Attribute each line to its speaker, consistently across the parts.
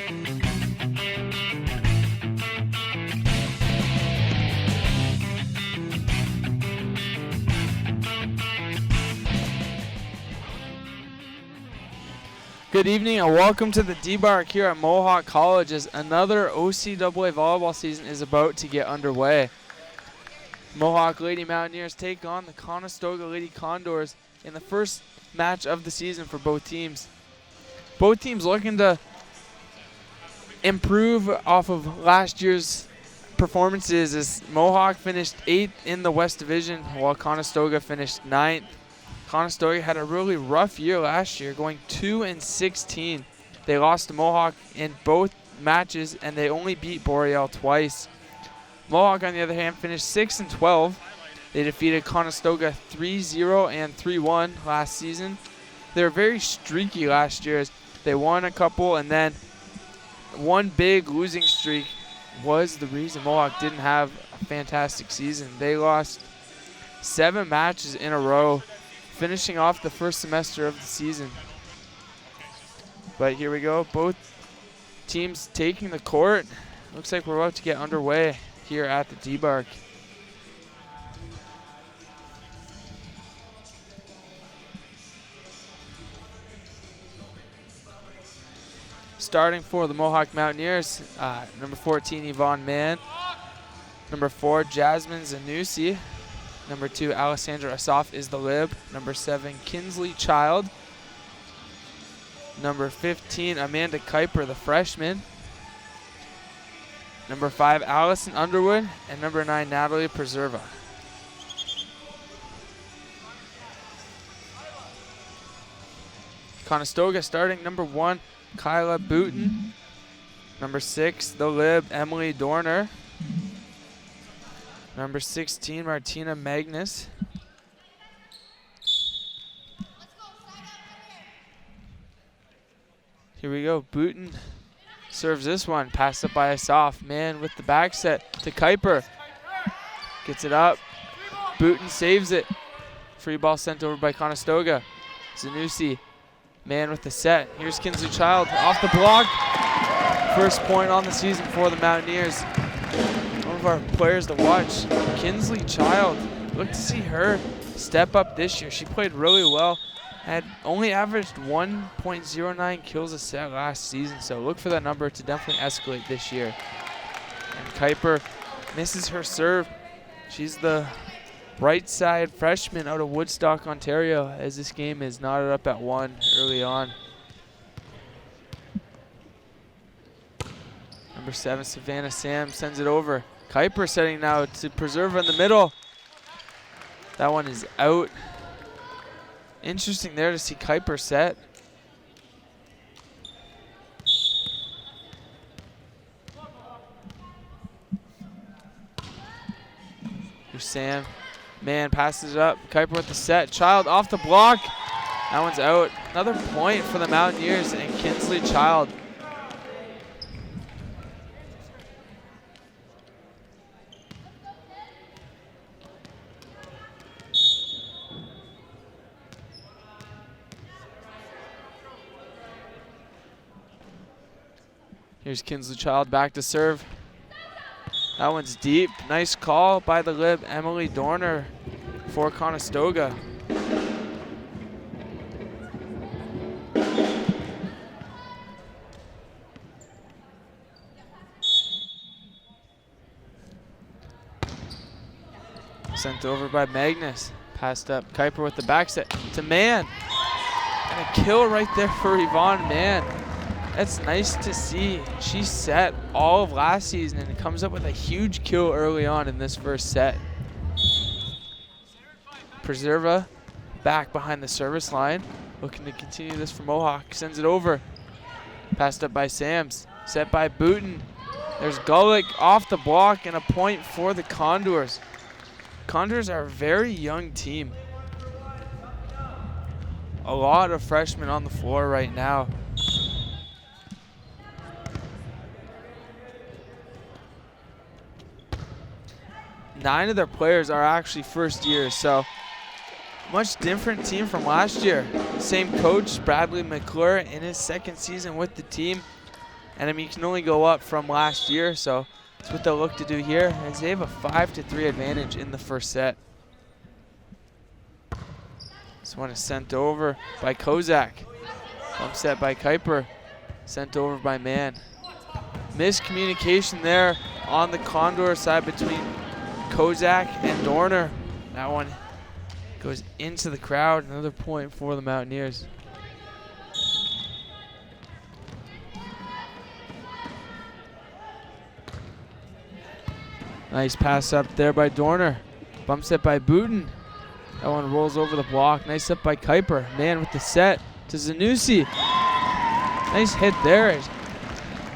Speaker 1: Good evening and welcome to the D-Bark here at Mohawk College as another OCAA volleyball season is about to get underway. Mohawk Lady Mountaineers take on the Conestoga Lady Condors in the first match of the season for both teams. Both teams looking to improve off of last year's performances as Mohawk finished 8th in the West Division while Conestoga finished 9th. Conestoga had a really rough year last year, going 2-16. They lost to Mohawk in both matches, and they only beat Boreal twice. Mohawk, on the other hand, finished 6-12. They defeated Conestoga 3-0 and 3-1 last season. They were very streaky last year as they won a couple, and then one big losing streak was the reason Mohawk didn't have a fantastic season. They lost 7 matches in a row, finishing off the first semester of the season. But here we go, both teams taking the court. Looks like we're about to get underway here at the D-Bark. Starting for the Mohawk Mountaineers, number 14, Yvonne Mann. Number 4, Jasmine Zanussi. Number 2, Alessandra Asaf is the lib. Number 7, Kinsley Child. Number 15, Amanda Kuiper, the freshman. Number 5, Allison Underwood. And number 9, Natalie Preserva. Conestoga starting number 1, Kyla Booten. Number 6, the lib, Emily Dorner. Number 16, Martina Magnus. Here we go. Booten serves this one. Passed up by Asaf. Man with the back set to Kuiper. Gets it up. Booten saves it. Free ball sent over by Conestoga. Zanussi. Man with the set. Here's Kinsley Child off the block. First point on the season for the Mountaineers. One of our players to watch, Kinsley Child. Look to see her step up this year. She played really well. Had only averaged 1.09 kills a set last season, so look for that number to definitely escalate this year. And Kuiper misses her serve. She's the right side freshman out of Woodstock, Ontario, as this game is knotted up at 1 early on. Number 7, Savannah Sam sends it over. Kuiper setting now to Preserva in the middle. That one is out. Interesting there to see Kuiper set. Here's Sam. Man passes it up. Kuiper with the set. Child off the block. That one's out. Another point for the Mountaineers and Kinsley Child. Here's Kinsley Child back to serve. That one's deep. Nice call by the lib, Emily Dorner, for Conestoga. Sent over by Magnus. Passed up. Kuiper with the back set to Mann. And a kill right there for Yvonne Mann. That's nice to see. She set all of last season and comes up with a huge kill early on in this first set. Preserva back behind the service line. Looking to continue this for Mohawk. Sends it over. Passed up by Sams. Set by Booten. There's Gulick off the block and a point for the Condors. Condors are a very young team. A lot of freshmen on the floor right now. Nine of their players are actually first years, so much different team from last year. Same coach, Bradley McClure, in his second season with the team. And I mean, you can only go up from last year, so that's what they'll look to do here, as they have a 5-3 advantage in the first set. This one is sent over by Kozak. Bump set by Kuiper. Sent over by Mann. Miscommunication there on the Condor side between Kozak and Dorner. That one goes into the crowd. Another point for the Mountaineers. Nice pass up there by Dorner. Bump set by Booten. That one rolls over the block. Nice up by Kuiper. Mann with the set to Zanussi. Nice hit there.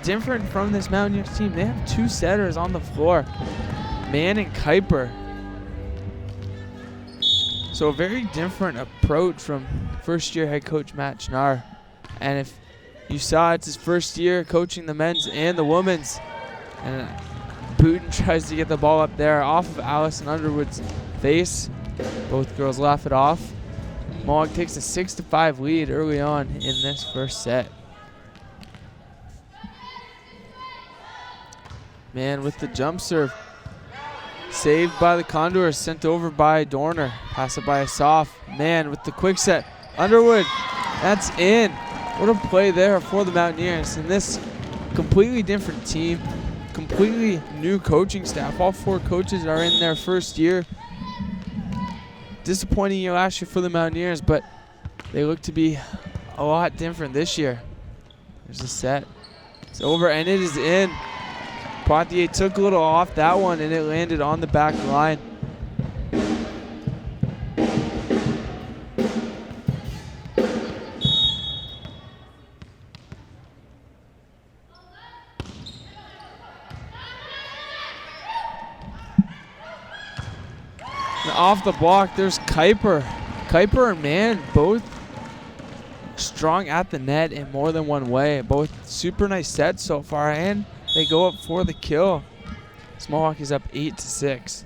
Speaker 1: Different from this Mountaineers team. They have 2 setters on the floor. Mann and Kuiper. So a very different approach from first-year head coach Matt Schnarr. And if you saw, it's his first year coaching the men's and the women's. And Booten tries to get the ball up there off of Allison Underwood's face. Both girls laugh it off. Mohawk takes a 6-5 lead early on in this first set. Mann with the jump serve. Saved by the Condors, sent over by Dorner. Pass it by Asaf. Mann with the quick set. Underwood, that's in. What a play there for the Mountaineers. And this completely different team, completely new coaching staff. All 4 coaches are in their first year. Disappointing year last year for the Mountaineers, but they look to be a lot different this year. There's a set. It's over and it is in. Poitier took a little off that one and it landed on the back line. And off the block, there's Kuiper. Kuiper and Mann both strong at the net in more than one way. Both super nice sets so far, and they go up for the kill. Mohawk is up 8-6.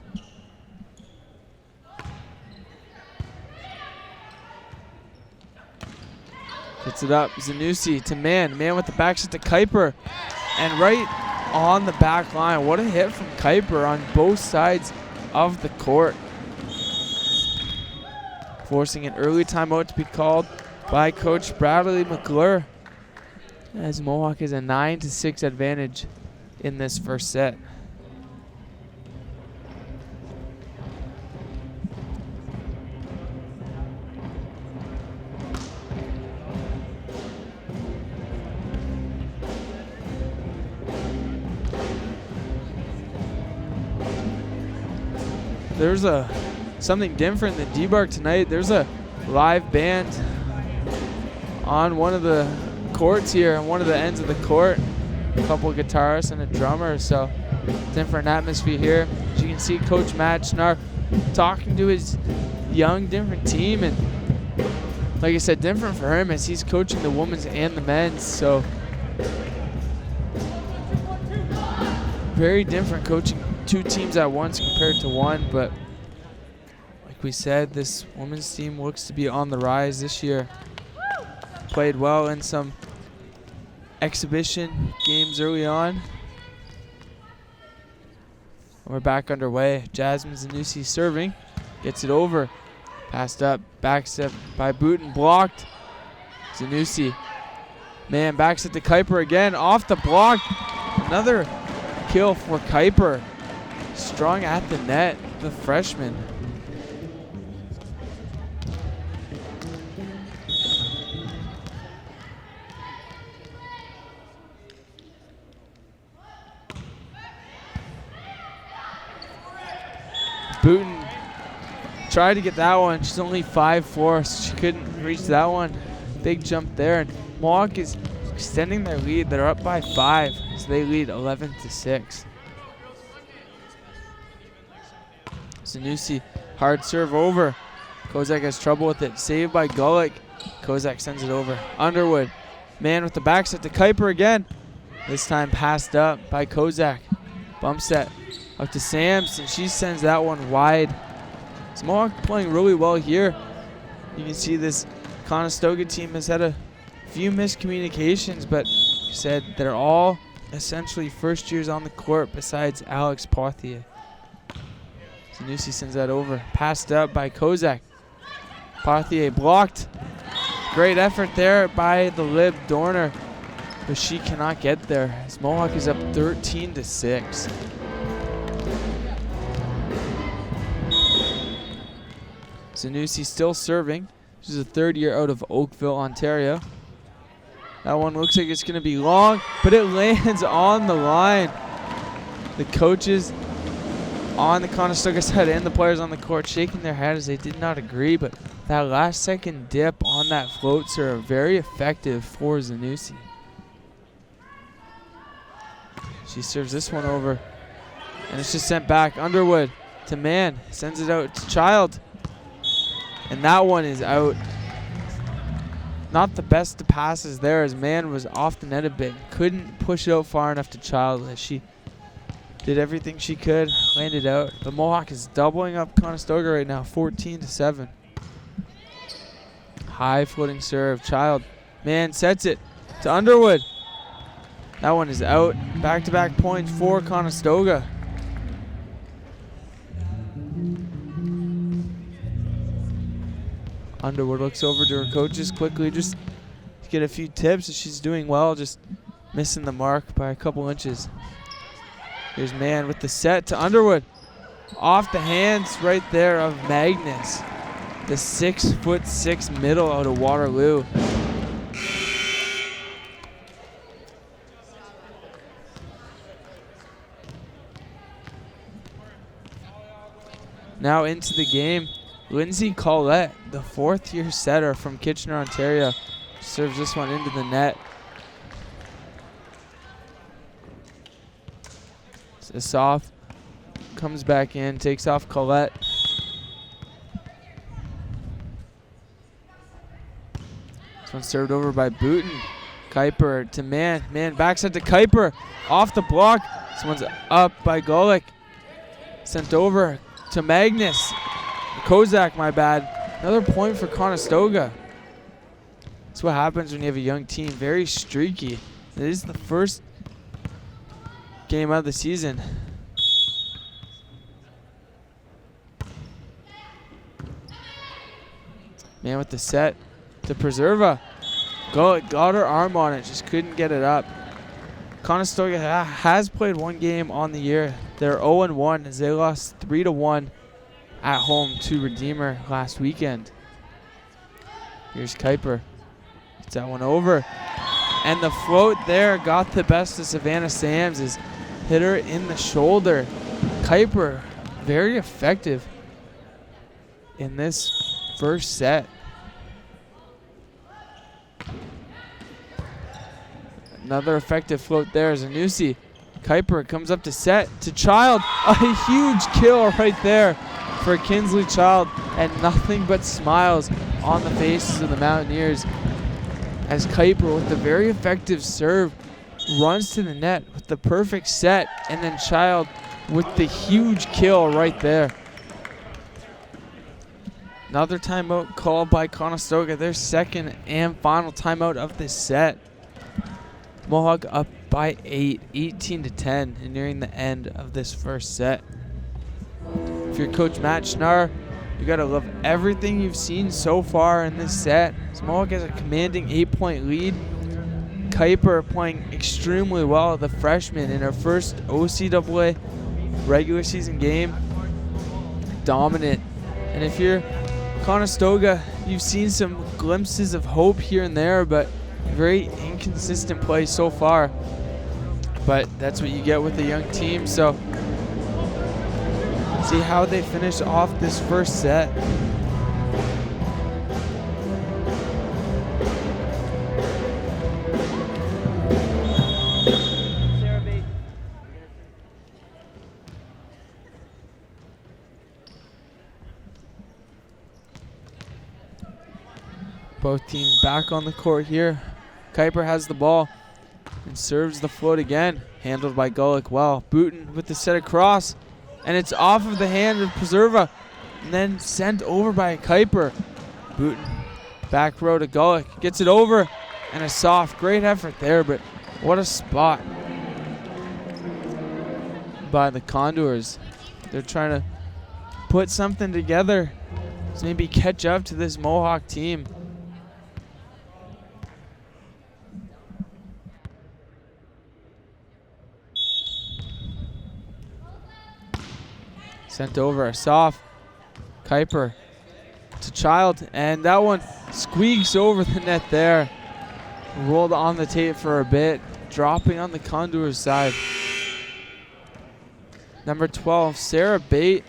Speaker 1: Gets it up, Zanussi to Mann. Mann with the back set to Kuiper. And right on the back line. What a hit from Kuiper on both sides of the court. Forcing an early timeout to be called by Coach Bradley McClure, as Mohawk is a 9-6 advantage in this first set. There's something different than D-Bark tonight. There's a live band on one of the courts here, on one of the ends of the court. A couple of guitarists and a drummer, so different atmosphere here. As you can see, Coach Matt Schnarr talking to his young, different team, and like I said, different for him as he's coaching the women's and the men's, so very different coaching 2 teams at once compared to one, but like we said, this women's team looks to be on the rise this year. Played well in some exhibition games early on. We're back underway. Jasmine Zanussi serving. Gets it over. Passed up. Back step by Booten. Blocked. Zanussi. Man, back set to Kuiper again. Off the block. Another kill for Kuiper. Strong at the net, the freshman. Booten tried to get that one. She's only 5'4", so she couldn't reach that one. Big jump there. And Mohawk is extending their lead. They're up by 5, so they lead 11-6. Zanussi, hard serve over. Kozak has trouble with it. Saved by Gulick. Kozak sends it over. Underwood. Man with the back set to Kuiper again. This time passed up by Kozak. Bump set up to Sams, and she sends that one wide. So Mohawk playing really well here. You can see this Conestoga team has had a few miscommunications, but He said they're all essentially first years on the court besides Alex Pothier. Zanussi sends that over. Passed up by Kozak. Pothier blocked. Great effort there by the lib Dorner, but she cannot get there as Mohawk is up 13-6. Zanussi still serving. She's a third year out of Oakville, Ontario. That one looks like it's going to be long, but it lands on the line. The coaches on the Conestoga side and the players on the court shaking their head as they did not agree, but that last second dip on that float serve, very effective for Zanussi. She serves this one over, and it's just sent back. Underwood to Mann, sends it out to Child, and that one is out. Not the best of passes there as Mann was off the net a bit. Couldn't push it out far enough to Child as she did everything she could, landed out. But Mohawk is doubling up Conestoga right now, 14-7. High floating serve, Child. Mann sets it to Underwood. That one is out. Back-to-back points for Conestoga. Underwood looks over to her coaches quickly just to get a few tips. She's doing well, just missing the mark by a couple inches. Here's Mann with the set to Underwood. Off the hands right there of Magnus. The 6'6" middle out of Waterloo. Now into the game, Lindsay Collette, the fourth-year setter from Kitchener, Ontario, serves this one into the net. Asaf comes back in, takes off Collette. This one served over by Booten. Kuiper to Mann. Mann backs it to Kuiper. Off the block. This one's up by Golick. Sent over to Magnus. Kozak, my bad. Another point for Conestoga. That's what happens when you have a young team. Very streaky. It is the first game of the season. Mann with the set to Preserva. Got her arm on it, just couldn't get it up. Conestoga has played one game on the year. They're 0-1 as they lost 3-1 at home to Redeemer last weekend. Here's Kuiper. Gets that one over. And the float there got the best of Savannah Sams. Is hit her in the shoulder. Kuiper, very effective in this first set. Another effective float there. Zanussi. Kuiper comes up to set to Child. A huge kill right there for Kinsley Child, and nothing but smiles on the faces of the Mountaineers as Kuiper with the very effective serve runs to the net with the perfect set, and then Child with the huge kill right there. Another timeout called by Conestoga, their second and final timeout of this set. Mohawk up by 8, 18-10, and nearing the end of this first set. If you're Coach Matt Schnarr, you gotta love everything you've seen so far in this set. So Mohawk has a commanding 8-point lead. Kuiper playing extremely well, the freshman in her first OCAA regular season game. Dominant. And if you're Conestoga, you've seen some glimpses of hope here and there, but very inconsistent play so far. But that's what you get with a young team. So see how they finish off this first set. Both teams back on the court here. Kuiper has the ball and serves the float again. Handled by Golick well. Booten with the set across. And it's off of the hand of Preserva. And then sent over by Kuiper. Booten back row to Golick. Gets it over. And a soft. Great effort there, but What a spot by the Condors. They're trying to put something together to maybe catch up to this Mohawk team. Sent over a soft. Kuiper to Child, and that one squeaks over the net there. Rolled on the tape for a bit, dropping on the Condors side. Number 12, Sarah Bate,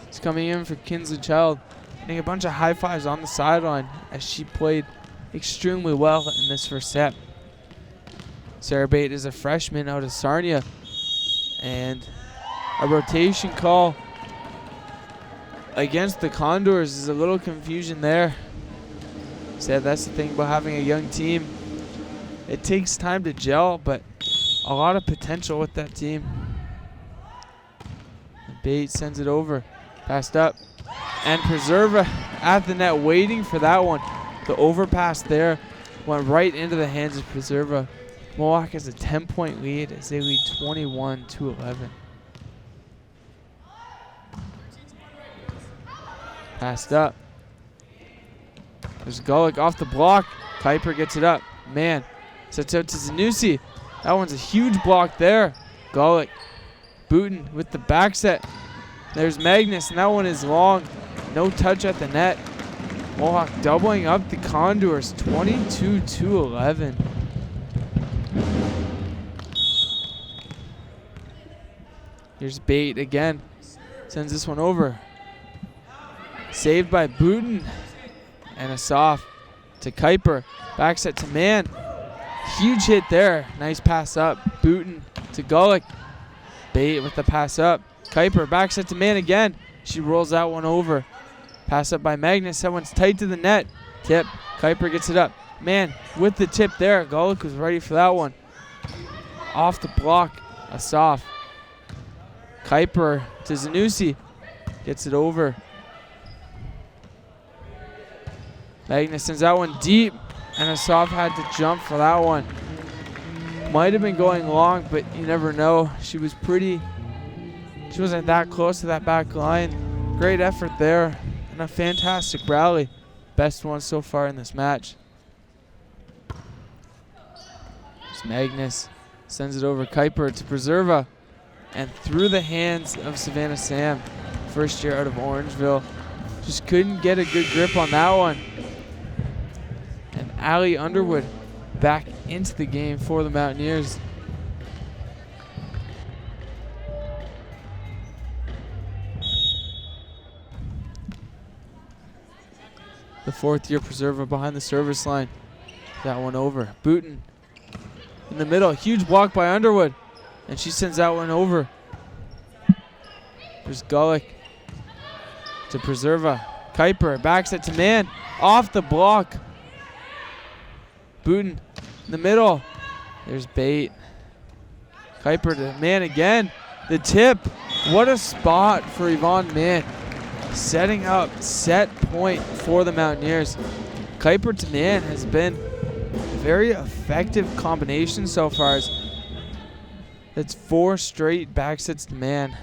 Speaker 1: is coming in for Kinsley Child, getting a bunch of high fives on the sideline as she played extremely well in this first set. Sarah Bate is a freshman out of Sarnia, and a rotation call against the Condors is a little confusion there. Said that's the thing about having a young team. It takes time to gel, but a lot of potential with that team. Bate sends it over, passed up, and Preserva at the net waiting for that one. The overpass there went right into the hands of Preserva. Mohawk has a 10-point lead as they lead 21-11. Passed up. There's Gulick off the block. Kuiper gets it up. Man, sets out to Zanussi. That one's a huge block there. Gulick. Booten with the back set. There's Magnus, and that one is long. No touch at the net. Mohawk doubling up the Condors, 22-11. Here's Bate again. Sends this one over. Saved by Booten. And a soft to Kuiper. Back set to Man. Huge hit there. Nice pass up. Booten to Gulick. Bate with the pass up. Kuiper back set to Man again. She rolls that one over. Pass up by Magnus. That one's tight to the net. Tip. Kuiper gets it up. Man with the tip there. Gulick was ready for that one. Off the block. A soft. Kuiper to Zanussi. Gets it over. Magnus sends that one deep, and Asaf had to jump for that one. Might have been going long, but you never know. She wasn't that close to that back line. Great effort there, and a fantastic rally. Best one so far in this match. There's Magnus sends it over Kuiper to Preserva, and through the hands of Savannah Sam, first year out of Orangeville. Just couldn't get a good grip on that one. And Allie Underwood back into the game for the Mountaineers. The fourth-year preserver behind the service line. That one over. Booten in the middle. Huge block by Underwood. And she sends that one over. There's Gulick to Preserva. Kuiper backs it to Man. Off the block. Booten in the middle. There's Bate. Kuiper to Man again. The tip. What a spot for Yvonne Mann. Setting up set point for the Mountaineers. Kuiper to Man has been a very effective combination so far. That's 4 straight back sets to Man.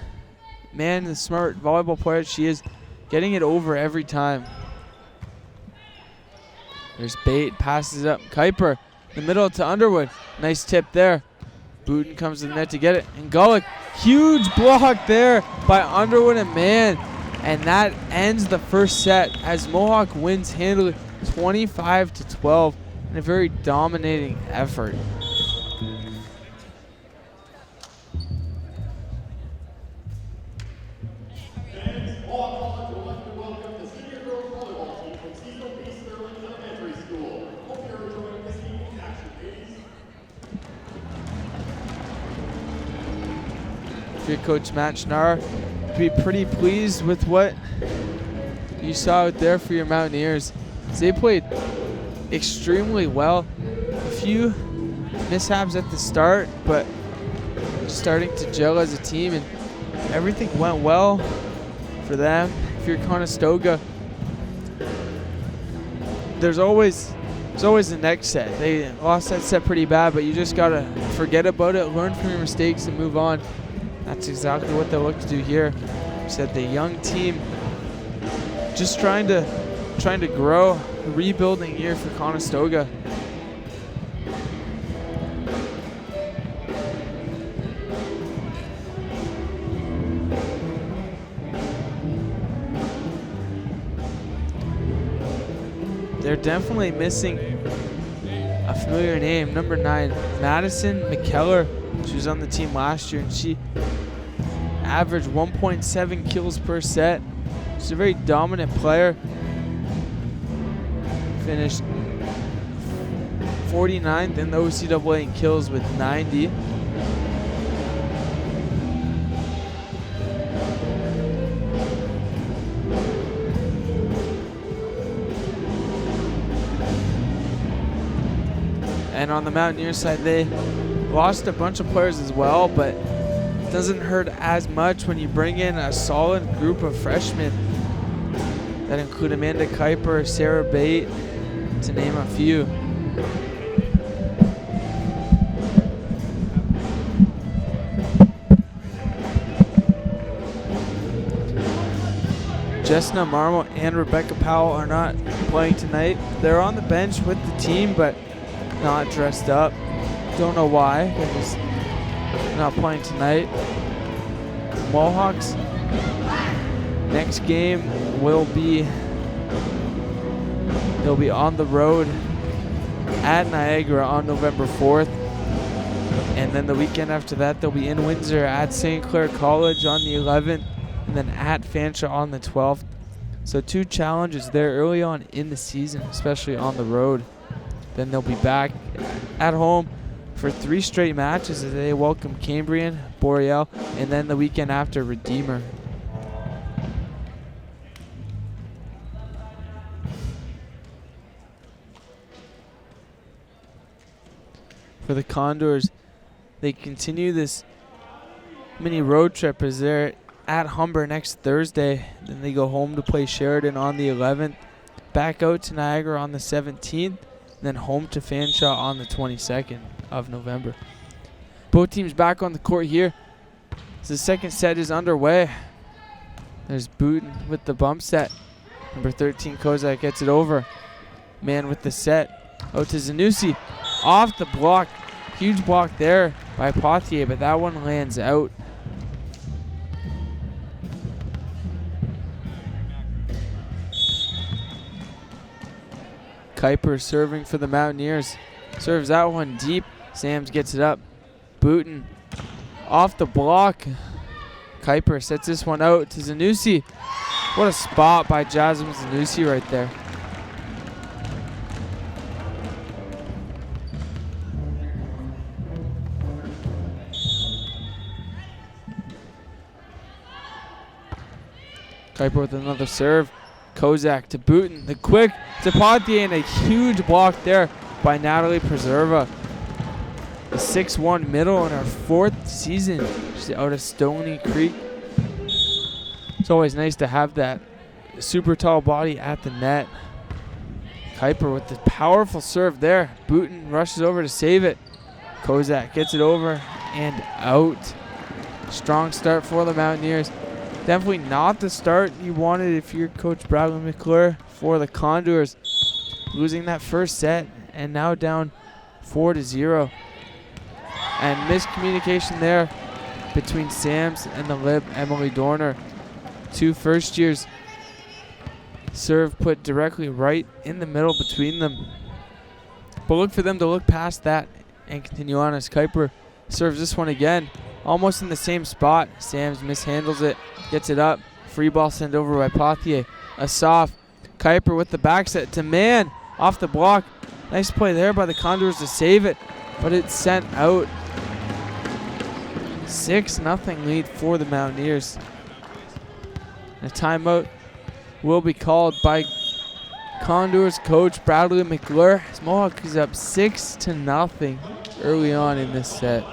Speaker 1: Man, the smart volleyball player she is, getting it over every time. There's Bate, passes it up. Kuiper in the middle to Underwood. Nice tip there. Booten comes to the net to get it. And Gulick, huge block there by Underwood and Man. And that ends the first set as Mohawk wins handily 25-12 in a very dominating effort. Your coach Matt Schnarr be pretty pleased with what you saw out there for your Mountaineers. They played extremely well. A few mishaps at the start, but starting to gel as a team, and everything went well for them. If you're Conestoga, there's always It's always the next set. They lost that set pretty bad, but you just got to forget about it, learn from your mistakes, and move on. That's exactly what they'll look to do here. Said the young team just trying to grow, rebuilding year for Conestoga. They're definitely missing a familiar name, number 9, Madison McKellar. She was on the team last year, and she averaged 1.7 kills per set. She's a very dominant player. Finished 49th in the OCAA in kills with 90. And on the Mountaineers side, they lost a bunch of players as well, but it doesn't hurt as much when you bring in a solid group of freshmen that include Amanda Kuiper, Sarah Bate, to name a few. Jessna Marmo and Rebecca Powell are not playing tonight. They're on the bench with the team, but not dressed up. Don't know why. They're just not playing tonight. Mohawks next game will be, they'll be on the road at Niagara on November 4th. And then the weekend after that, they'll be in Windsor at St. Clair College on the 11th, and then at Fanshawe on the 12th. So 2 challenges there early on in the season, especially on the road. Then they'll be back at home for 3 straight matches as they welcome Cambrian, Boreal, and then the weekend after Redeemer. For the Condors, they continue this mini road trip as they're at Humber next Thursday. Then they go home to play Sheridan on the 11th, back out to Niagara on the 17th, then home to Fanshawe on the 22nd of November. Both teams back on the court here. So the second set is underway. There's Booten with the bump set. Number 13, Kozak gets it over. Man with the set. Out to Zanussi. Off the block. Huge block there by Pothier, but that one lands out. Kuiper serving for the Mountaineers. Serves that one deep. Sams gets it up. Booten off the block. Kuiper sets this one out to Zanussi. What a spot by Jasmine Zanussi right there. Kuiper with another serve. Kozak to Booten. The quick to Pothier, and a huge block there by Natalie Preserva. The 6'1" middle in her 4th season. She's out of Stony Creek. It's always nice to have that super tall body at the net. Kuiper with the powerful serve there. Booten rushes over to save it. Kozak gets it over and out. Strong start for the Mountaineers. Definitely not the start you wanted if you're Coach Bradley McClure for the Condors. Losing that first set and now down 4-0. And miscommunication there between Sams and the lib, Emily Dorner. 2 first years. Serve put directly right in the middle between them. But look for them to look past that and continue on as Kuiper serves this one again. Almost in the same spot. Sams mishandles it. Gets it up. Free ball sent over by Pothier. Asaf. Kuiper with the back set to Man. Off the block. Nice play there by the Condors to save it. But it's sent out. 6-0 lead for the Mountaineers. A timeout will be called by Condors coach Bradley McClure. Mohawk is up 6-0 early on in this set.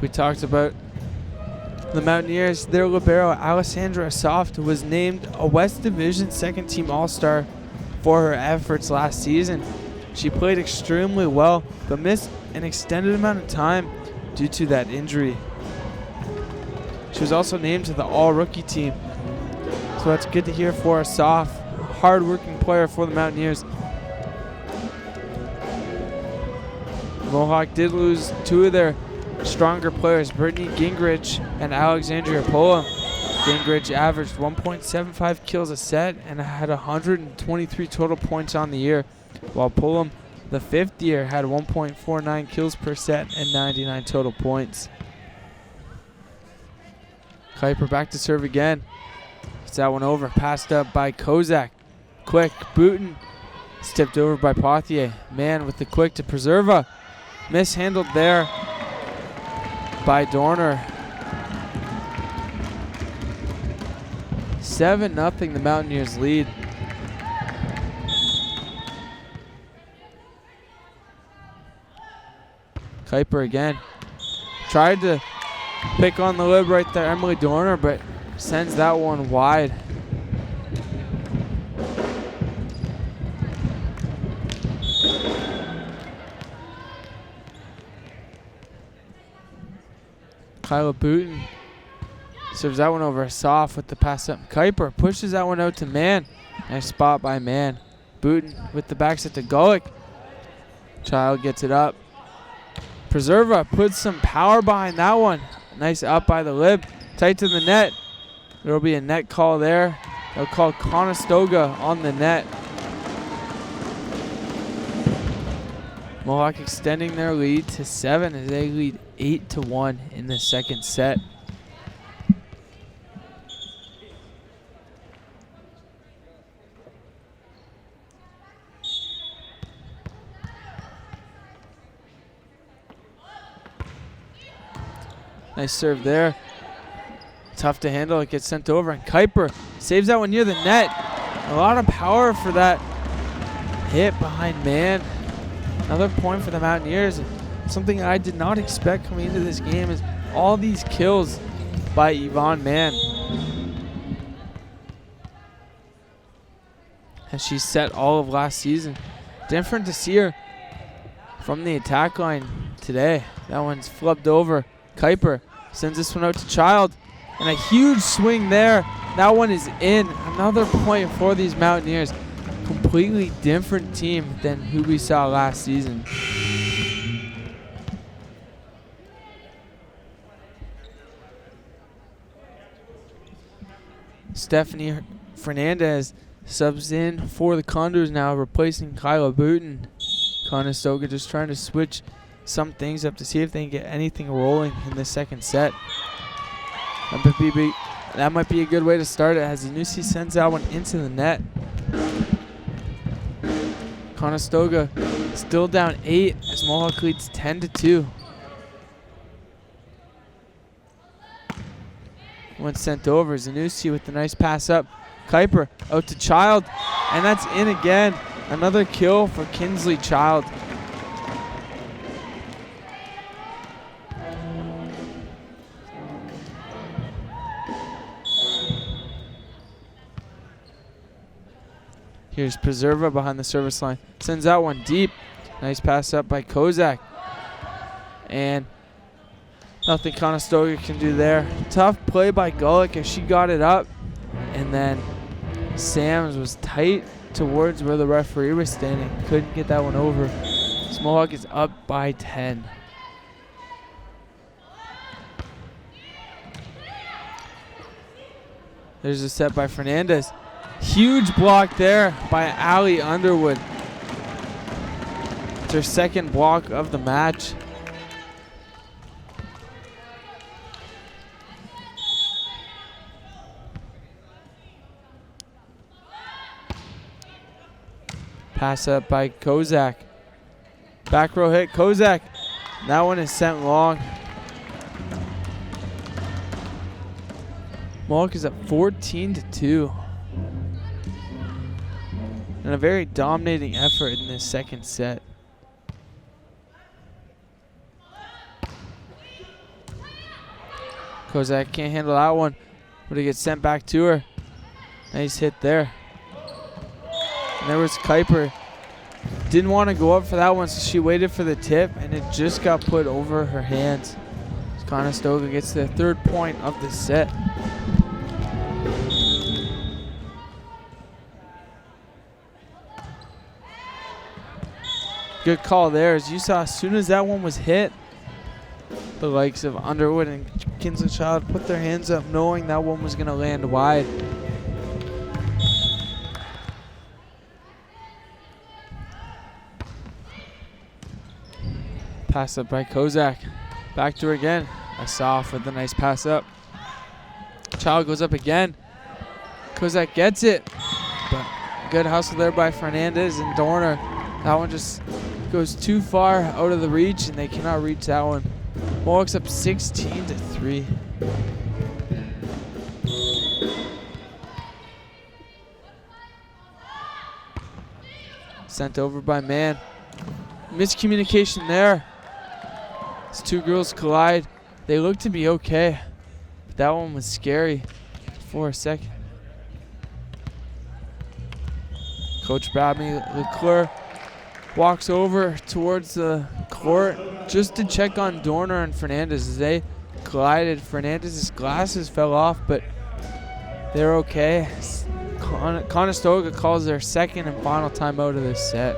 Speaker 1: We talked about the Mountaineers. Their libero, Alessandra Soft, was named a West Division second-team All-Star for her efforts last season. She played extremely well, but missed an extended amount of time due to that injury. She was also named to the All-Rookie team, so that's good to hear for a Soft, hard-working player for the Mountaineers. Mohawk did lose two of their stronger players, Brittany Gingrich and Alexandria Pola. Gingrich averaged 1.75 kills a set and had 123 total points on the year, while Pullum, the fifth year, had 1.49 kills per set and 99 total points. Kuiper back to serve again. Gets that one over, passed up by Kozak. Quick, Booten, tipped over by Pothier. Man with the quick to Preserva. Mishandled there by Dorner. 7-0 the Mountaineers lead. Kuiper again. Tried to pick on the lid right there, Emily Dorner, but sends that one wide. Kyla Booten serves that one over Soft with the pass up. Kuiper pushes that one out to Mann. Nice spot by Mann. Booten with the back set to Gulick. Child gets it up. Preserva puts some power behind that one. Nice up by the lib. Tight to the net. There will be a net call there. They'll call Conestoga on the net. Mohawk extending their lead to 7 as they lead 8-1 in the second set. Nice serve there. Tough to handle. It gets sent over, and Kuiper saves that one near the net. A lot of power for that hit behind Mann. Another point for the Mountaineers. Something I did not expect coming into this game is all these kills by Yvonne Mann. As she set all of last season. Different to see her from the attack line today. That one's flipped over. Kuiper sends this one out to Child. And a huge swing there. That one is in. Another point for these Mountaineers. Completely different team than who we saw last season. Stephanie Fernandez subs in for the Condors now, replacing Kyla Booten. Conestoga just trying to switch some things up to see if they can get anything rolling in the second set. That might be a good way to start it as Zanussi sends that one into the net. Conestoga still down 8 as Mohawk leads 10-2. One sent over. Zanussi with the nice pass up. Kuiper out to Child, and that's in again. Another kill for Kinsley Child. Here's Preserva behind the service line. Sends that one deep. Nice pass up by Kozak. And nothing Conestoga can do there. Tough play by Gulick as she got it up. And then Sams was tight towards where the referee was standing. Couldn't get that one over. Mohawk is up by 10. There's a set by Fernandez. Huge block there by Allie Underwood. It's her second block of the match. Pass up by Kozak. Back row hit, Kozak. That one is sent long. Mohawk is at 14-2. And a very dominating effort in this second set. Kozak can't handle that one, but it gets sent back to her. Nice hit there. And there was Kuiper. Didn't want to go up for that one, so she waited for the tip, and it just got put over her hands. Conestoga gets their 3rd point of the set. Good call there. As you saw, as soon as that one was hit, the likes of Underwood and Kinsley Child put their hands up knowing that one was going to land wide. Pass up by Kozak. Back to her again. Asaf with a nice pass up. Child goes up again. Kozak gets it. But good hustle there by Fernandez and Dorner. That one just goes too far out of the reach, and they cannot reach that one. Mohawks up 16-3. Sent over by Mann. Miscommunication there. As 2 girls collide, they look to be okay, but that one was scary for a second. Coach Bradley Leclerc walks over towards the court just to check on Dorner and Fernandez as they collided. Fernandez's glasses fell off, but they're okay. Conestoga calls their 2nd and final timeout of this set.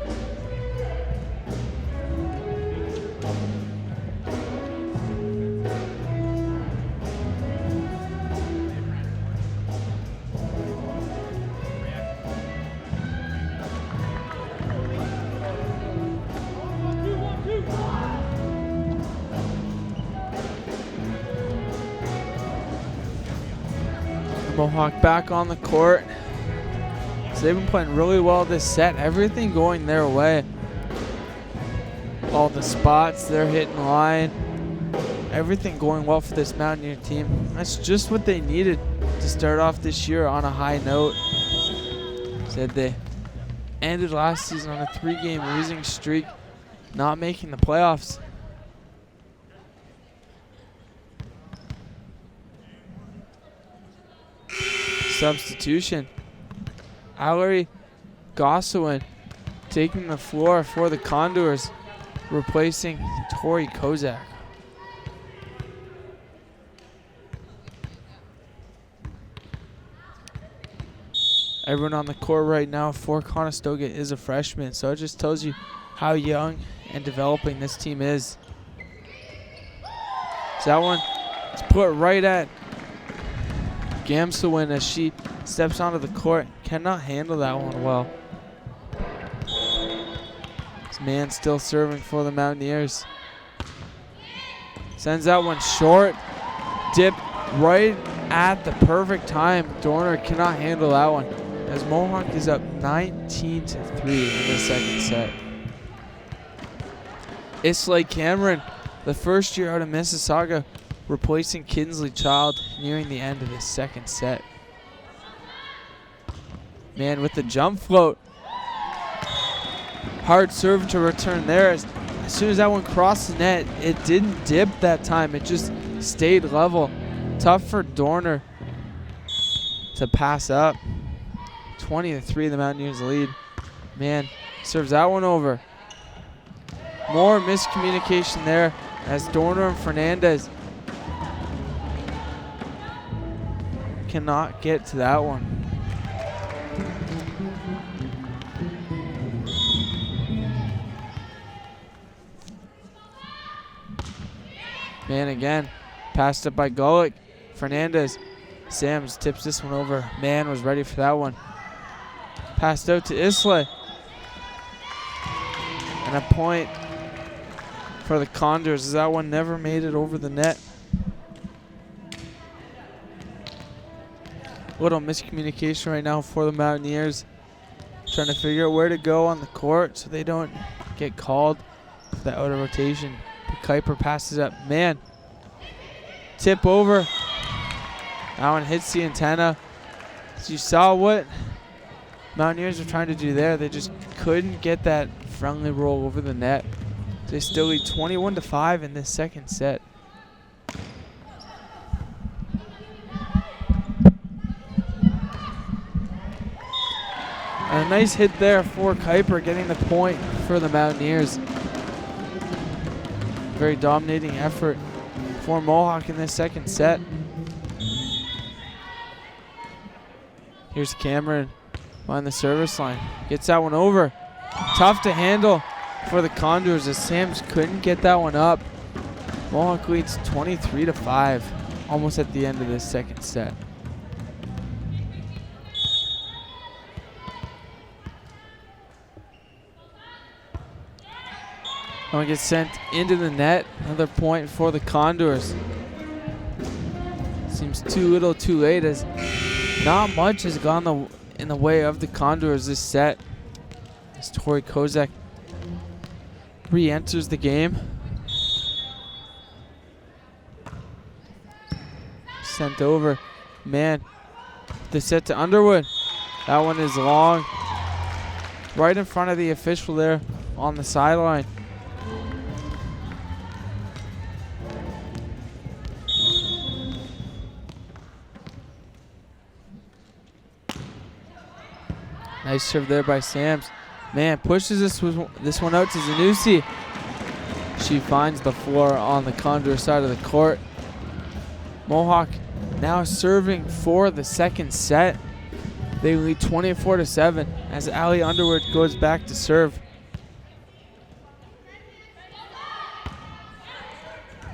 Speaker 1: Mohawk back on the court. So they've been playing really well this set. Everything going their way. All the spots, they're hitting line. Everything going well for this Mountaineer team. That's just what they needed to start off this year on a high note. Said they ended last season on a 3-game losing streak, not making the playoffs. Substitution. Allery Gossowin taking the floor for the Condors, replacing Tori Kozak. Everyone on the court right now for Conestoga is a freshman, so it just tells you how young and developing this team is. So that one is put right at Gamsowin as she steps onto the court. Cannot handle that one well. This man still serving for the Mountaineers. Sends that one short. Dip right at the perfect time. Dorner cannot handle that one, as Mohawk is up 19-3 in the 2nd set. Islay Cameron, the first year out of Mississauga, replacing Kinsley Child nearing the end of the 2nd set. Man with the jump float. Hard serve to return there. As soon as that one crossed the net, it didn't dip that time. It just stayed level. Tough for Dorner to pass up. 20-3, the Mountaineers lead. Man serves that one over. More miscommunication there as Dorner and Fernandez cannot get to that one. Man again, passed up by Golick. Fernandez. Sams tips this one over. Man was ready for that one. Passed out to Islay. And a point for the Condors as that one never made it over the net. Little miscommunication right now for the Mountaineers. Trying to figure out where to go on the court so they don't get called for the out of rotation. But Kuiper passes up. Man. Tip over. That one hits the antenna. As you saw what Mountaineers were trying to do there, they just couldn't get that friendly roll over the net. They still lead 21-5 in this 2nd set. nice hit there for Kuiper, getting the point for the Mountaineers. Very dominating effort for Mohawk in this second set. Here's Cameron on the service line. Gets that one over. Tough to handle for the Condors as Sams couldn't get that one up. Mohawk leads 23-5, almost at the end of this second set. One gets sent into the net. Another point for the Condors. Seems too little too late as not much has gone in the way of the Condors this set. As Tori Kozak re-enters the game. Sent over. Man, the set to Underwood. That one is long. Right in front of the official there on the sideline. Nice serve there by Sams. Man, pushes this one out to Zanussi. She finds the floor on the Condor side of the court. Mohawk now serving for the second set. They lead 24-7 as Ali Underwood goes back to serve.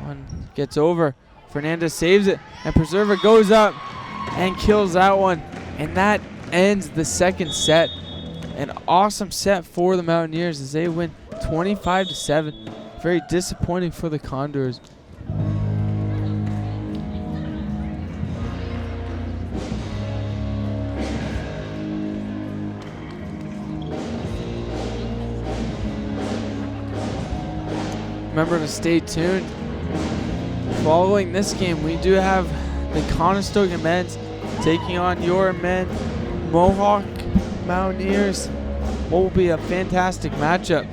Speaker 1: One gets over. Fernandez saves it, and Preserver goes up and kills that one. And that ends the second set. An awesome set for the Mountaineers as they win 25-7. Very disappointing for the Condors. Remember to stay tuned. Following this game, we do have the Conestoga men's taking on your men, Mohawk Mountaineers. What will be a fantastic matchup.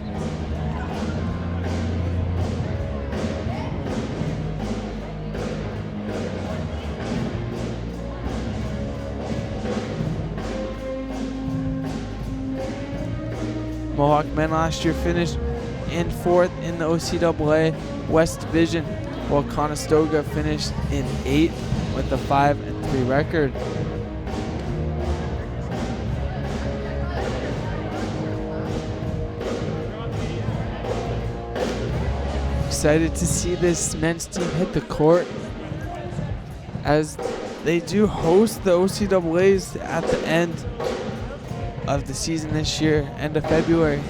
Speaker 1: Mohawk men last year finished in 4th in the OCAA West Division, while Conestoga finished in 8th with a 5-3 record. Excited to see this men's team hit the court as they do host the OCAAs at the end of the season this year, end of February.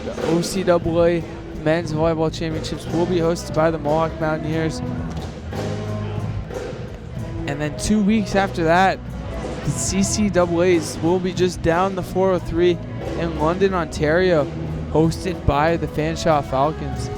Speaker 1: The OCAA Men's Volleyball Championships will be hosted by the Mohawk Mountaineers. And then 2 weeks after that, the CCAAs will be just down the 403 in London, Ontario, hosted by the Fanshawe Falcons.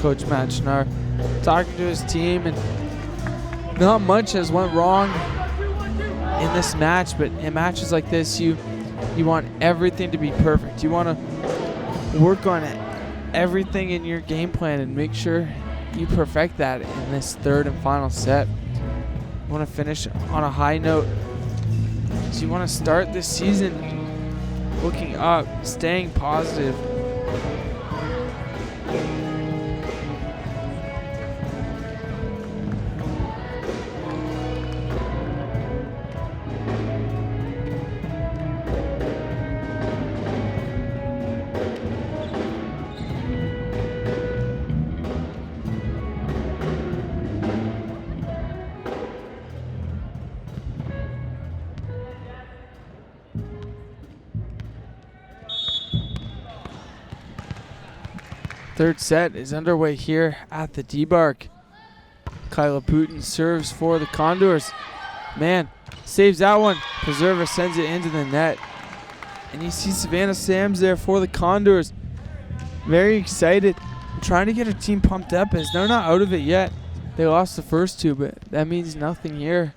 Speaker 1: Coach Matt Schnarr talking to his team, and not much has went wrong in this match, but in matches like this, you want everything to be perfect. You want to work on everything in your game plan and make sure you perfect that in this third and final set. You want to finish on a high note. So you want to start this season looking up, staying positive. Third set is underway here at the D-Bark. Kyla Putin serves for the Condors. Man, saves that one. Preserver sends it into the net. And you see Savannah Sams there for the Condors. Very excited. Trying to get her team pumped up as they're not out of it yet. They lost the first two, but that means nothing here.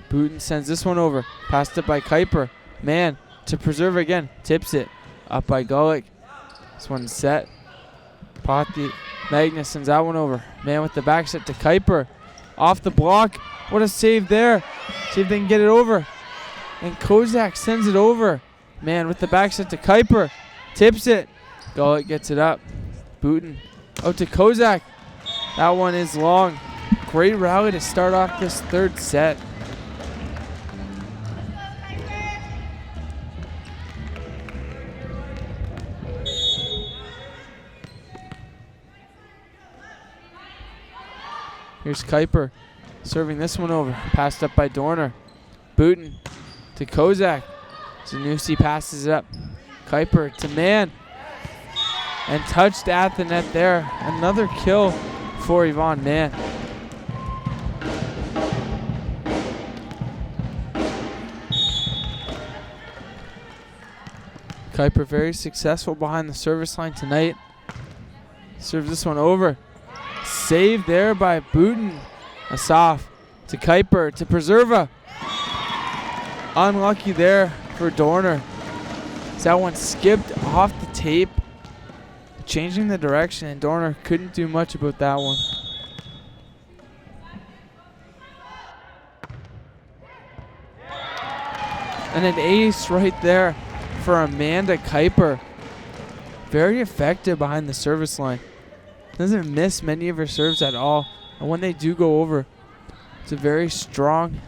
Speaker 1: Booten sends this one over. Passed it by Kuiper. Man, to Preserve again. Tips it. Up by Gulick. This one's set. Potty. Magnus sends that one over. Man with the back set to Kuiper. Off the block. What a save there. See if they can get it over. And Kozak sends it over. Man with the back set to Kuiper. Tips it. Gulick gets it up. Booten out to Kozak. That one is long. Great rally to start off this third set. Here's Kuiper serving this one over. Passed up by Dorner. Booten to Kozak. Zanussi passes it up. Kuiper to Man. And touched at the net there. Another kill for Yvonne Man. Kuiper very successful behind the service line tonight. Serves this one over. Saved there by Booten. Asaf to Kuiper to Preserva. Unlucky there for Dorner. That one skipped off the tape. Changing the direction, and Dorner couldn't do much about that one. And an ace right there for Amanda Kuiper. Very effective behind the service line. Doesn't miss many of her serves at all. And when they do go over, it's a very strong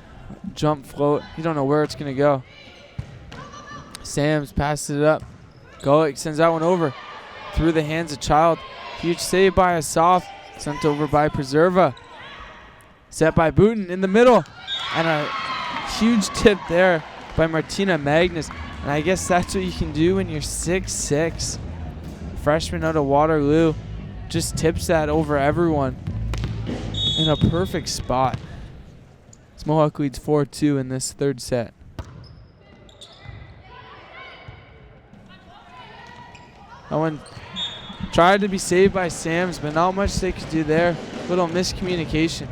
Speaker 1: jump float. You don't know where it's going to go. Sams passes it up. Gulick sends that one over. Through the hands of Child. Huge save by Asaf. Sent over by Preserva. Set by Booten in the middle. And a huge tip there by Martina Magnus. And I guess that's what you can do when you're 6'6". Freshman out of Waterloo. Just tips that over everyone. In a perfect spot. Mohawk leads 4-2 in this third set. That one tried to be saved by Sams, but not much they could do there. Little miscommunication.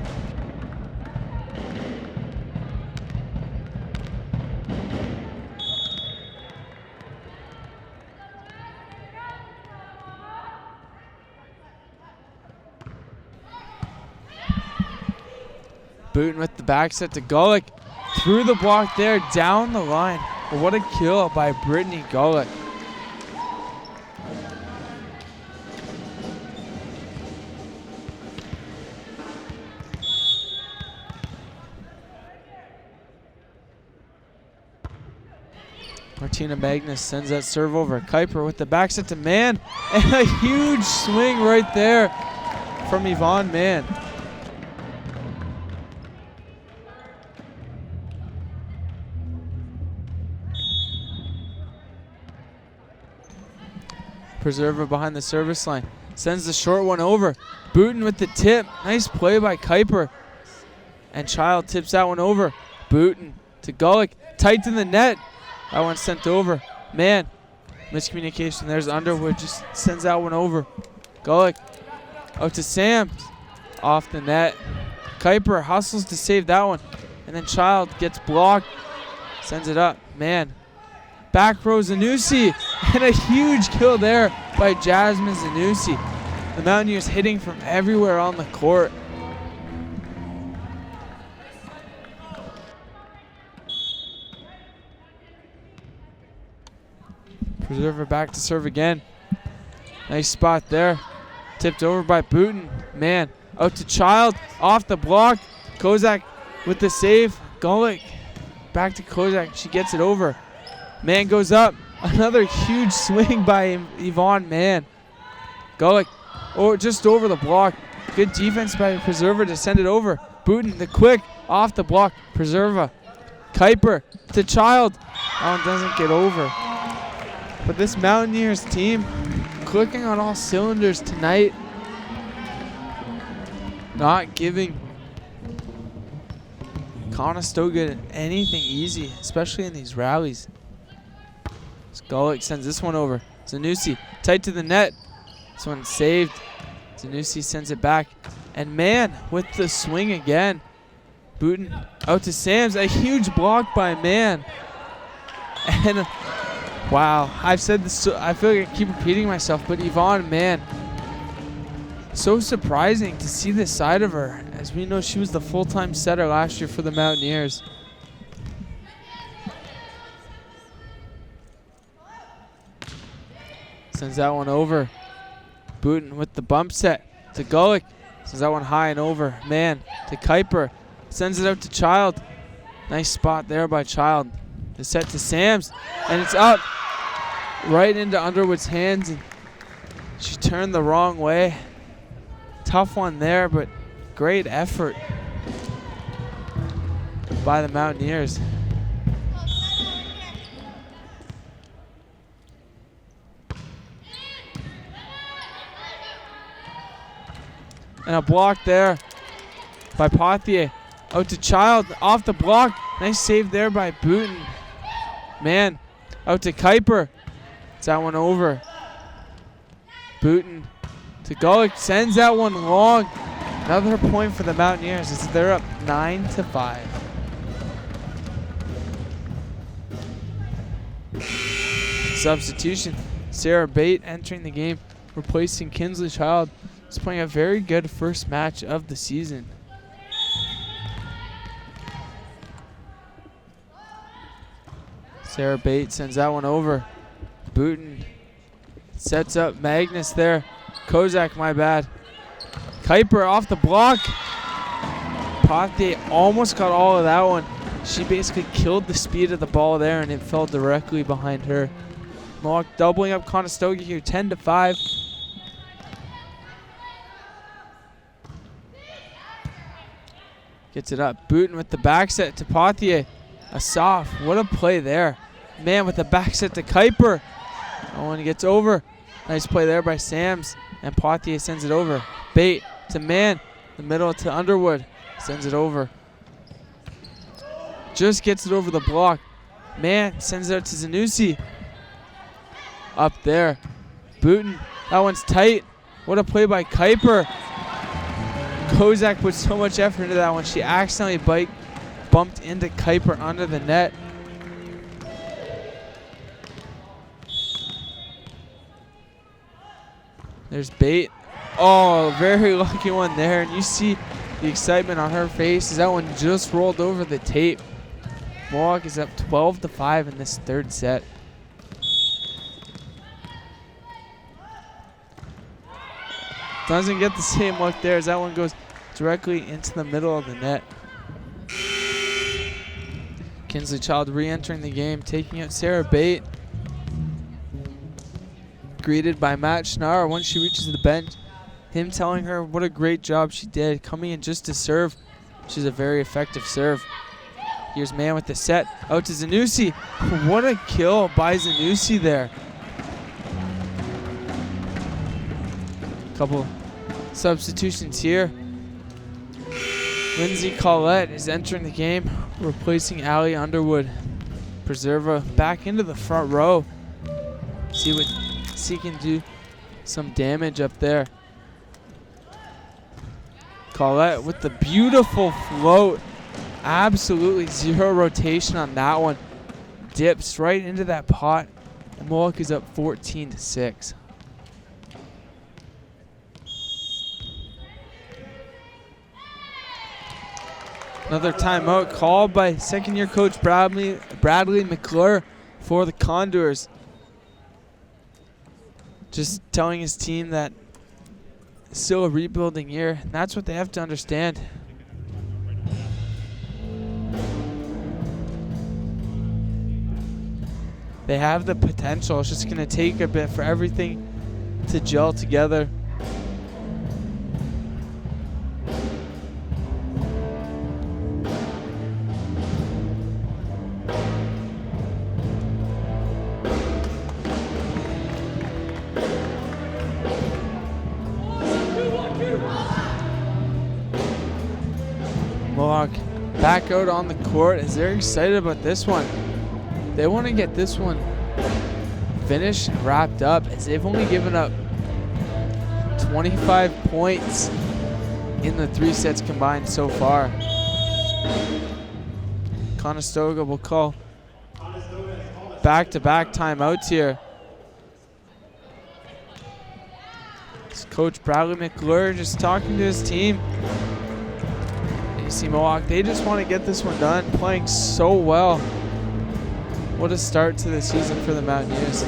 Speaker 1: Booten with the back set to Gulick. Through the block there, down the line. But what a kill by Brittany Gulick. Martina Magnus sends that serve over. Kuiper with the back set to Man. And a huge swing right there from Yvonne Man. Preserver behind the service line. Sends the short one over. Booten with the tip. Nice play by Kuiper. And Child tips that one over. Booten to Gulick. Tight to the net. That one sent over. Man, miscommunication. There's Underwood. Just sends that one over. Gulick out to Sams. Off the net. Kuiper hustles to save that one. And then Child gets blocked. Sends it up. Man. Back row Zanussi. And a huge kill there by Jasmine Zanussi. The Mountaineers hitting from everywhere on the court. Preserver back to serve again. Nice spot there. Tipped over by Booten. Man, out to Child. Off the block. Kozak with the save. Gulick. Back to Kozak. She gets it over. Man goes up. Another huge swing by Yvonne Man. Gulick. Oh, just over the block. Good defense by Preserver to send it over. Booten, the quick. Off the block. Preserva. Kuiper to Child. That one doesn't get over. But this Mountaineers team clicking on all cylinders tonight. Not giving Conestoga anything easy, especially in these rallies. Gulick sends this one over. Zanussi tight to the net. This one saved. Zanussi sends it back. And man, with the swing again. Booten out to Sams. A huge block by Man. And wow, I've said this, so I feel like I keep repeating myself, but Yvonne, man, so surprising to see this side of her, as we know she was the full-time setter last year for the Mountaineers. Sends that one over. Booten with the bump set to Gulick. Sends that one high and over. Man to Kuiper. Sends it out to Child. Nice spot there by Child. The set to Sams. And it's up. Right into Underwood's hands. And she turned the wrong way. Tough one there, but great effort by the Mountaineers. And a block there by Pothier. Out to Child, off the block. Nice save there by Booten. Man, out to Kuiper. It's that one over. Booten to Gulick, sends that one long. Another point for the Mountaineers as they're up 9-5. Substitution, Sarah Bate entering the game, replacing Kinsley Child. Is playing a very good first match of the season. Sarah Bate sends that one over. Booten sets up Magnus there. Kozak, my bad. Kuiper off the block. Pothier almost got all of that one. She basically killed the speed of the ball there, and it fell directly behind her. Mohawk doubling up Conestoga here, 10-5. Gets it up. Booten with the back set to Pothier. A soft. What a play there. Man with the back set to Kuiper. That one gets over. Nice play there by Sams. And Pothier sends it over. Bate to Man. The middle to Underwood. Sends it over. Just gets it over the block. Man sends it out to Zanussi. Up there. Booten. That one's tight. What a play by Kuiper. Kozak put so much effort into that one. She accidentally bumped into Kuiper under the net. There's Bate. Oh, very lucky one there. And you see the excitement on her face as that one just rolled over the tape. Mohawk is up 12-5 in this third set. Doesn't get the same look there as that one goes directly into the middle of the net. Kinsley Child re-entering the game, taking out Sarah Bate. Greeted by Matt Schnarr once she reaches the bench. Him telling her what a great job she did, coming in just to serve. She's a very effective serve. Here's Man with the set, out to Zanussi. What a kill by Zanussi there. Couple substitutions here. Lindsay Collette is entering the game, replacing Allie Underwood. Preserva back into the front row. See what she can do some damage up there. Collette with the beautiful float. Absolutely zero rotation on that one. Dips right into that pot. And Mohawk is up 14-6. Another timeout called by second-year coach Bradley McClure for the Condors. Just telling his team that it's still a rebuilding year, and that's what they have to understand. They have the potential. It's just going to take a bit for everything to gel together. Mohawk back out on the court as they're excited about this one. They want to get this one finished and wrapped up as they've only given up 25 points in the 3 sets combined so far. Conestoga will call back-to-back timeouts here. It's Coach Bradley McClure just talking to his team. And you see Mohawk, they just want to get this one done, playing so well. What a start to the season for the Mountaineers.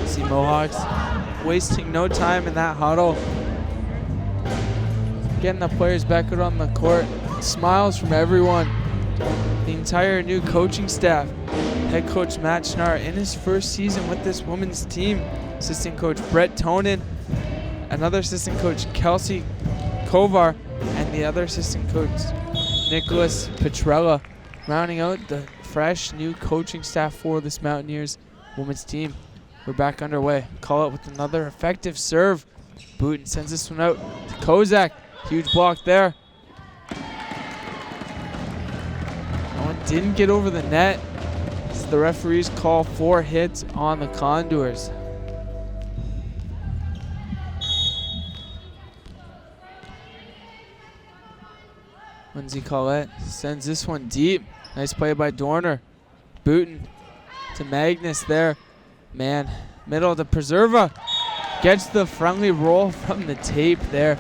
Speaker 1: See Mohawks wasting no time in that huddle. Getting the players back out on the court. Smiles from everyone. The entire new coaching staff. Head coach Matt Schnarr in his first season with this women's team. Assistant coach Brett Tonin. Another assistant coach Kelsey Kovar. And the other assistant coach Nicholas Petrella. Rounding out the fresh new coaching staff for this Mountaineers women's team. We're back underway. Call it with another effective serve. Booten sends this one out to Kozak. Huge block there. That one didn't get over the net. So the referees call 4 hits on the Condors. Lindsay Collette sends this one deep. Nice play by Dorner. Booten to Magnus there. Man, middle to Preserva. Gets the friendly roll from the tape there.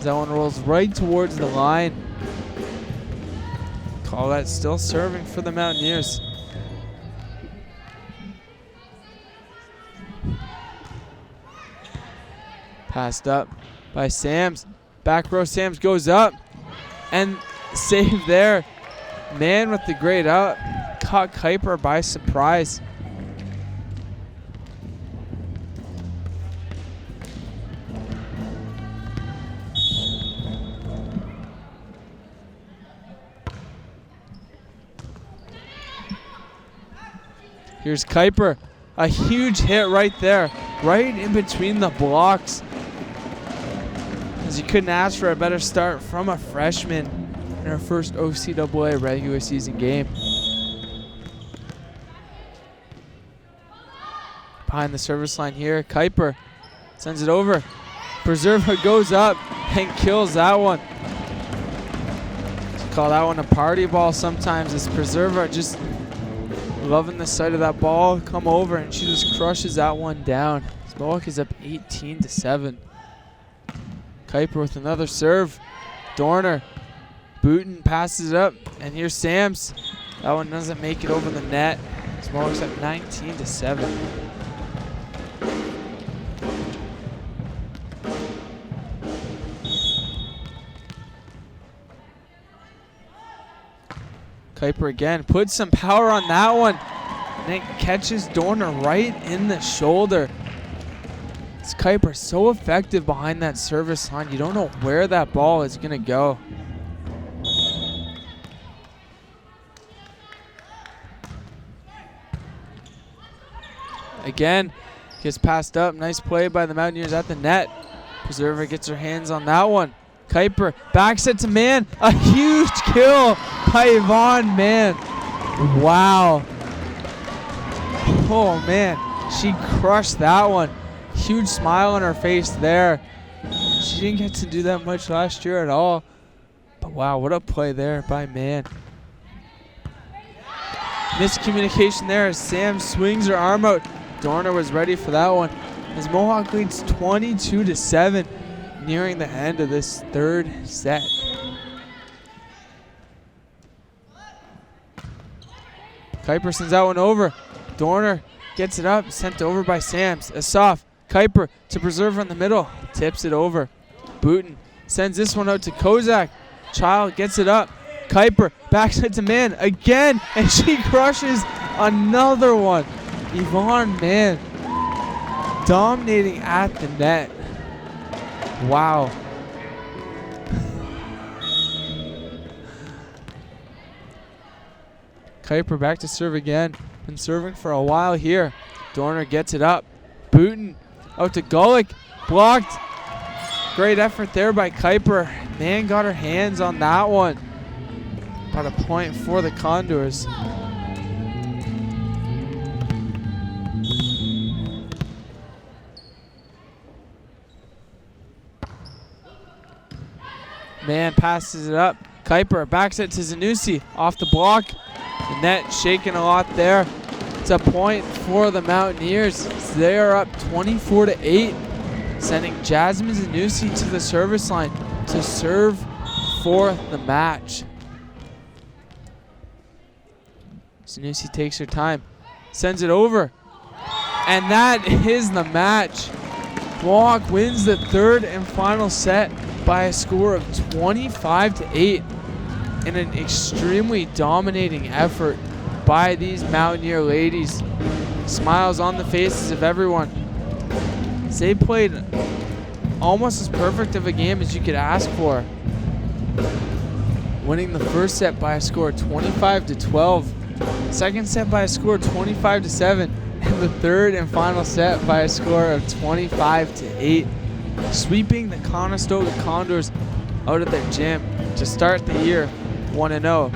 Speaker 1: That one rolls right towards the line. Collette still serving for the Mountaineers. Passed up by Sams. Back row Sams goes up. And save there. Man with the great out. Caught Kuiper by surprise. Here's Kuiper. A huge hit right there. Right in between the blocks. As you couldn't ask for a better start from a freshman in her first OCAA regular season game. Behind the service line here, Kuiper sends it over. Preserva goes up and kills that one. Call that one a party ball sometimes. As Preserva just loving the sight of that ball come over, and she just crushes that one down. Mohawk is up 18-7. Kuiper with another serve. Dorner. Booten passes it up, and here's Sams. That one doesn't make it over the net. Mohawk's up 19-7. Kuiper again, puts some power on that one, and it catches Dorner right in the shoulder. It's Kuiper so effective behind that service line. You don't know where that ball is going to go. Again, gets passed up. Nice play by the Mountaineers at the net. Preserva gets her hands on that one. Kuiper backs it to Mann. A huge kill by Yvonne Mann. Wow. Oh, man. She crushed that one. Huge smile on her face there. She didn't get to do that much last year at all. But wow, what a play there by Mann. Miscommunication there as Sam swings her arm out. Dorner was ready for that one. As Mohawk leads 22-7. Nearing the end of this third set. Kuiper sends that one over. Dorner gets it up, sent over by Sams. Asaf, Kuiper to Preserva in the middle, tips it over. Booten sends this one out to Kozak. Child gets it up. Kuiper backs it to Mann again, and she crushes another one. Yvonne Mann dominating at the net. Wow. Kuiper back to serve again. Been serving for a while here. Dorner gets it up. Booten out to Gulick. Blocked. Great effort there by Kuiper. Man got her hands on that one. About a point for the Condors. Man passes it up. Kuiper backs it to Zanussi. Off the block. The net shaking a lot there. It's a point for the Mountaineers. They are up 24-8. Sending Jasmine Zanussi to the service line to serve for the match. Zanussi takes her time. Sends it over. And that is the match. Mohawk wins the third and final set by a score of 25-8 in an extremely dominating effort by these Mountaineer ladies. Smiles on the faces of everyone. They played almost as perfect of a game as you could ask for. Winning the first set by a score of 25-12. Second set by a score of 25-7. And the third and final set by a score of 25-8. Sweeping the Conestoga Condors out of their gym to start the year 1-0.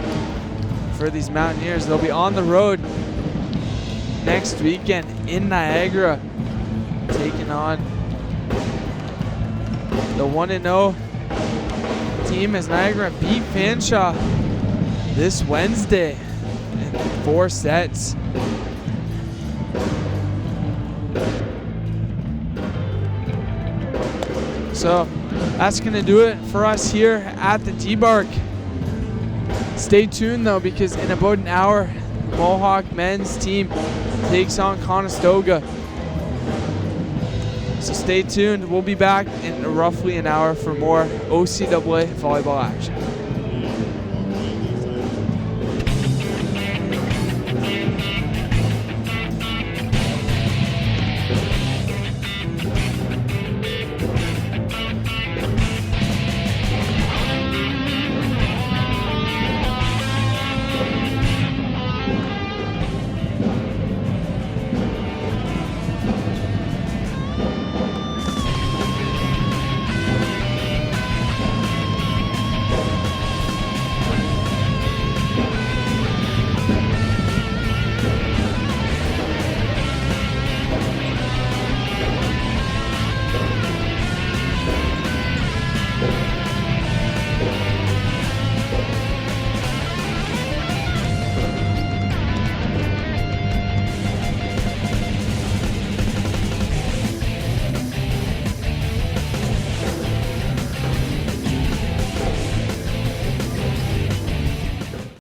Speaker 1: For these Mountaineers, they'll be on the road next weekend in Niagara, taking on the 1-0 team as Niagara beat Fanshawe this Wednesday in 4 sets. So that's going to do it for us here at the D-Bark. Stay tuned though, because in about an hour, the Mohawk men's team takes on Conestoga. So stay tuned. We'll be back in roughly an hour for more OCAA volleyball action.